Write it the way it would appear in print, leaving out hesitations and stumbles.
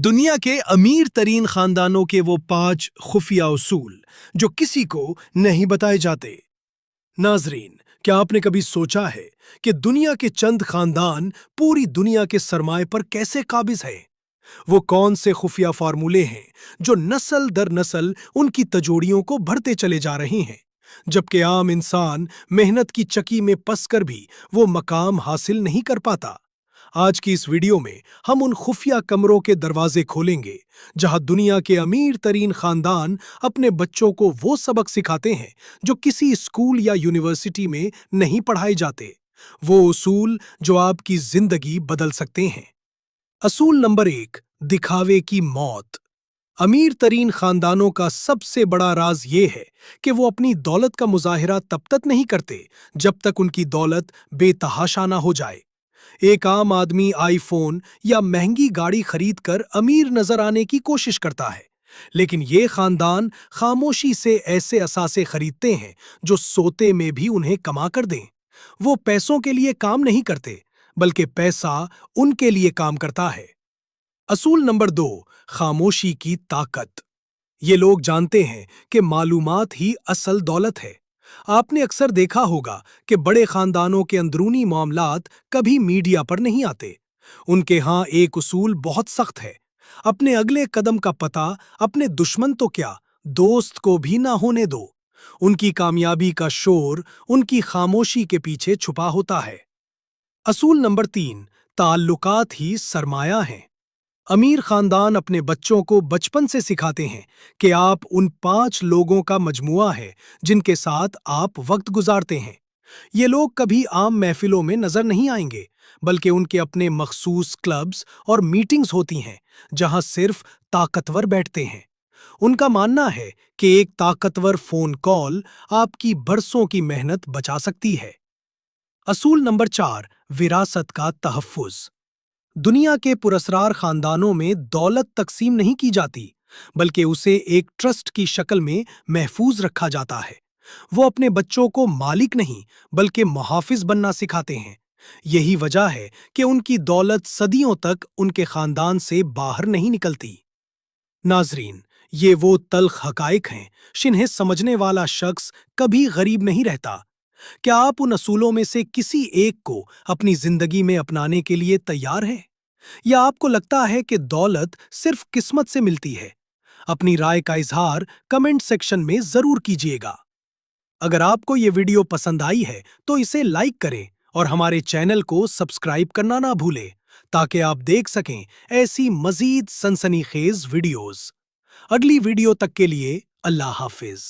दुनिया के अमीर तरीन खानदानों के वो 5 खुफिया उसूल जो किसी को नहीं बताए जाते। नाजरीन, क्या आपने कभी सोचा है कि दुनिया के चंद खानदान पूरी दुनिया के सरमाए पर कैसे काबिज हैं? वो कौन से खुफिया फार्मूले हैं जो नस्ल दर नस्ल उनकी तजोड़ियों को भरते चले जा रहे हैं, जबकि आम इंसान मेहनत की चक्की में पसकर भी वो मकाम हासिल नहीं कर पाता। आज की इस वीडियो में हम उन खुफिया कमरों के दरवाजे खोलेंगे जहां दुनिया के अमीर तरीन खानदान अपने बच्चों को वो सबक सिखाते हैं जो किसी स्कूल या यूनिवर्सिटी में नहीं पढ़ाए जाते। वो उसूल जो आपकी जिंदगी बदल सकते हैं। असूल नंबर 1, दिखावे की मौत। अमीर तरीन खानदानों का सबसे बड़ा राज ये है कि वो अपनी दौलत का मुजाहिरा तब तक नहीं करते जब तक उनकी दौलत बेतहाशा ना हो जाए। एक आम आदमी आईफोन या महंगी गाड़ी खरीदकर अमीर नजर आने की कोशिश करता है, लेकिन ये खानदान खामोशी से ऐसे असासे खरीदते हैं जो सोते में भी उन्हें कमा कर दें। वो पैसों के लिए काम नहीं करते, बल्कि पैसा उनके लिए काम करता है। असूल नंबर 2, खामोशी की ताकत। ये लोग जानते हैं कि मालूमात ही असल दौलत है। आपने अक्सर देखा होगा कि बड़े खानदानों के अंदरूनी मामलात कभी मीडिया पर नहीं आते। उनके यहाँ एक उसूल बहुत सख्त है: अपने अगले कदम का पता अपने दुश्मन तो क्या, दोस्त को भी ना होने दो। उनकी कामयाबी का शोर उनकी खामोशी के पीछे छुपा होता है। असूल नंबर 3, ताल्लुकात ही सरमाया हैं। अमीर खानदान अपने बच्चों को बचपन से सिखाते हैं कि आप उन 5 लोगों का मजमुआ है जिनके साथ आप वक्त गुजारते हैं। ये लोग कभी आम महफिलों में नजर नहीं आएंगे, बल्कि उनके अपने मखसूस क्लब्स और मीटिंग्स होती हैं जहां सिर्फ ताकतवर बैठते हैं। उनका मानना है कि एक ताकतवर फोन कॉल आपकी बरसों की मेहनत बचा सकती है। असूल नंबर 4, विरासत का तहफ्फुज। दुनिया के पुरस्कार खानदानों में दौलत तकसीम नहीं की जाती, बल्कि उसे एक ट्रस्ट की शक्ल में महफूज रखा जाता है। वो अपने बच्चों को मालिक नहीं, बल्कि मुहाफिज बनना सिखाते हैं। यही वजह है कि उनकी दौलत सदियों तक उनके खानदान से बाहर नहीं निकलती। नाजरीन, ये वो तल्ख हकाइक हैं जिन्हें समझने वाला शख्स कभी गरीब नहीं रहता। क्या आप उन असूलों में से किसी एक को अपनी जिंदगी में अपनाने के लिए तैयार हैं? या आपको लगता है कि दौलत सिर्फ किस्मत से मिलती है? अपनी राय का इजहार कमेंट सेक्शन में जरूर कीजिएगा। अगर आपको ये वीडियो पसंद आई है तो इसे लाइक करें और हमारे चैनल को सब्सक्राइब करना ना भूलें, ताकि आप देख सकें ऐसी मजीद सनसनीखेज वीडियोस। अगली वीडियो तक के लिए अल्लाह हाफिज।